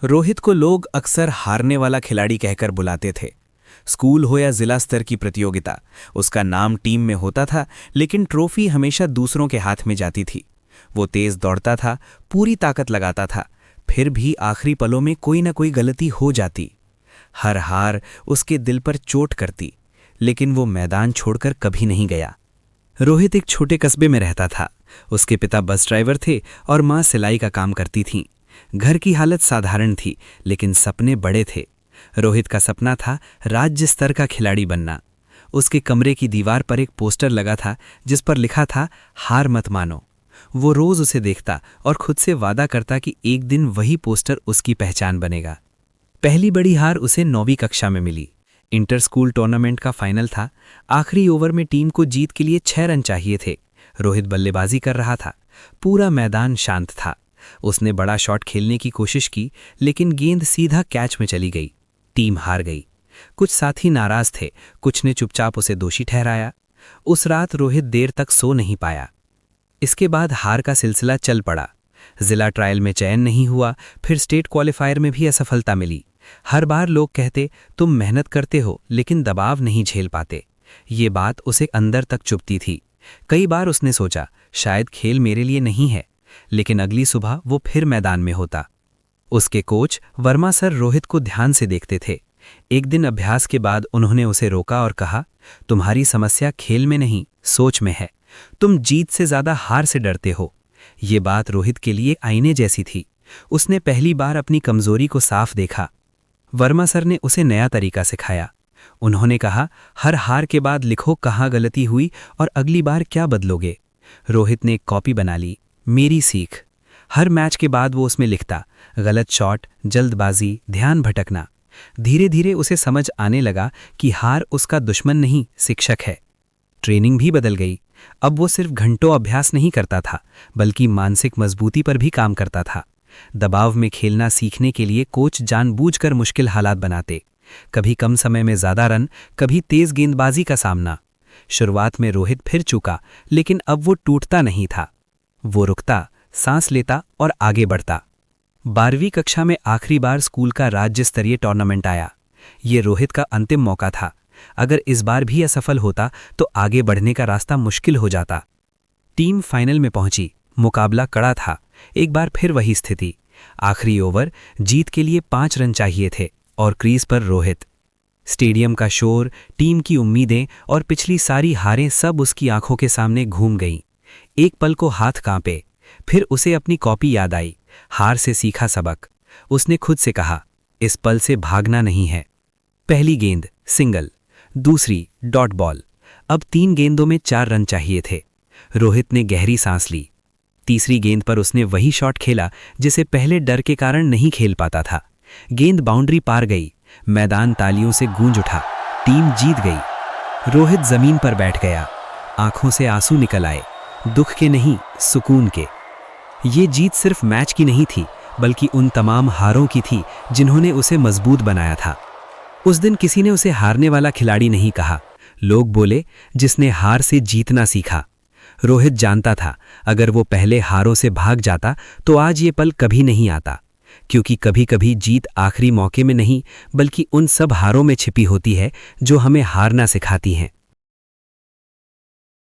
रोहित को लोग अक्सर हारने वाला खिलाड़ी कहकर बुलाते थे। स्कूल हो या जिला स्तर की प्रतियोगिता, उसका नाम टीम में होता था, लेकिन ट्रॉफी हमेशा दूसरों के हाथ में जाती थी। वो तेज दौड़ता था, पूरी ताकत लगाता था, फिर भी आखिरी पलों में कोई ना कोई गलती हो जाती। हर हार उसके दिल पर चोट करती, लेकिन वो मैदान छोड़कर कभी नहीं गया। रोहित एक छोटे कस्बे में रहता था। उसके पिता बस ड्राइवर थे और माँ सिलाई का काम करती थीं। घर की हालत साधारण थी, लेकिन सपने बड़े थे। रोहित का सपना था राज्य स्तर का खिलाड़ी बनना। उसके कमरे की दीवार पर एक पोस्टर लगा था जिस पर लिखा था, हार मत मानो। वो रोज उसे देखता और खुद से वादा करता कि एक दिन वही पोस्टर उसकी पहचान बनेगा। पहली बड़ी हार उसे 9वीं कक्षा में मिली। इंटर स्कूल टूर्नामेंट का फाइनल था। आखिरी ओवर में टीम को जीत के लिए 6 रन चाहिए थे। रोहित बल्लेबाजी कर रहा था। पूरा मैदान शांत था। उसने बड़ा शॉट खेलने की कोशिश की, लेकिन गेंद सीधा कैच में चली गई। टीम हार गई। कुछ साथी नाराज थे, कुछ ने चुपचाप उसे दोषी ठहराया। उस रात रोहित देर तक सो नहीं पाया। इसके बाद हार का सिलसिला चल पड़ा। जिला ट्रायल में चयन नहीं हुआ, फिर स्टेट क्वालिफायर में भी असफलता मिली। हर बार लोग कहते, तुम मेहनत करते हो लेकिन दबाव नहीं झेल पाते। ये बात उसे अंदर तक चुभती थी। कई बार उसने सोचा, शायद खेल मेरे लिए नहीं है, लेकिन अगली सुबह वो फिर मैदान में होता। उसके कोच वर्मा सर रोहित को ध्यान से देखते थे। एक दिन अभ्यास के बाद उन्होंने उसे रोका और कहा, तुम्हारी समस्या खेल में नहीं, सोच में है। तुम जीत से ज्यादा हार से डरते हो। ये बात रोहित के लिए आईने जैसी थी। उसने पहली बार अपनी कमजोरी को साफ देखा। वर्मा सर ने उसे नया तरीका सिखाया। उन्होंने कहा, हर हार के बाद लिखो कहाँ गलती हुई और अगली बार क्या बदलोगे। रोहित ने एक कॉपी बना ली, मेरी सीख। हर मैच के बाद वो उसमें लिखता, गलत शॉट, जल्दबाजी, ध्यान भटकना। धीरे धीरे उसे समझ आने लगा कि हार उसका दुश्मन नहीं, शिक्षक है। ट्रेनिंग भी बदल गई। अब वो सिर्फ घंटों अभ्यास नहीं करता था, बल्कि मानसिक मजबूती पर भी काम करता था। दबाव में खेलना सीखने के लिए कोच जानबूझकर मुश्किल हालात बनाते। कभी कम समय में ज्यादा रन, कभी तेज गेंदबाजी का सामना। शुरुआत में रोहित फिर चुका, लेकिन अब वो टूटता नहीं था। वो रुकता, सांस लेता और आगे बढ़ता। 12वीं कक्षा में आखिरी बार स्कूल का राज्य स्तरीय टूर्नामेंट आया। ये रोहित का अंतिम मौका था। अगर इस बार भी असफल होता तो आगे बढ़ने का रास्ता मुश्किल हो जाता। टीम फाइनल में पहुंची। मुकाबला कड़ा था। एक बार फिर वही स्थिति। आखिरी ओवर, जीत के लिए 5 रन चाहिए थे और क्रीज पर रोहित। स्टेडियम का शोर, टीम की उम्मीदें और पिछली सारी हारें सब उसकी आंखों के सामने घूम गईं। एक पल को हाथ कांपे। फिर उसे अपनी कॉपी याद आई। हार से सीखा सबक। उसने खुद से कहा, इस पल से भागना नहीं है। पहली गेंद सिंगल, दूसरी डॉट बॉल। अब 3 गेंदों में 4 रन चाहिए थे। रोहित ने गहरी सांस ली। तीसरी गेंद पर उसने वही शॉट खेला जिसे पहले डर के कारण नहीं खेल पाता था। गेंद बाउंड्री पार गई। मैदान तालियों से गूंज उठा। टीम जीत गई। रोहित जमीन पर बैठ गया। आंखों से आंसू निकल आए, दुख के नहीं, सुकून के। ये जीत सिर्फ मैच की नहीं थी, बल्कि उन तमाम हारों की थी जिन्होंने उसे मजबूत बनाया था। उस दिन किसी ने उसे हारने वाला खिलाड़ी नहीं कहा। लोग बोले, जिसने हार से जीतना सीखा। रोहित जानता था, अगर वो पहले हारों से भाग जाता तो आज ये पल कभी नहीं आता। क्योंकि कभी कभी जीत आखिरी मौके में नहीं, बल्कि उन सब हारों में छिपी होती है जो हमें हारना सिखाती हैं।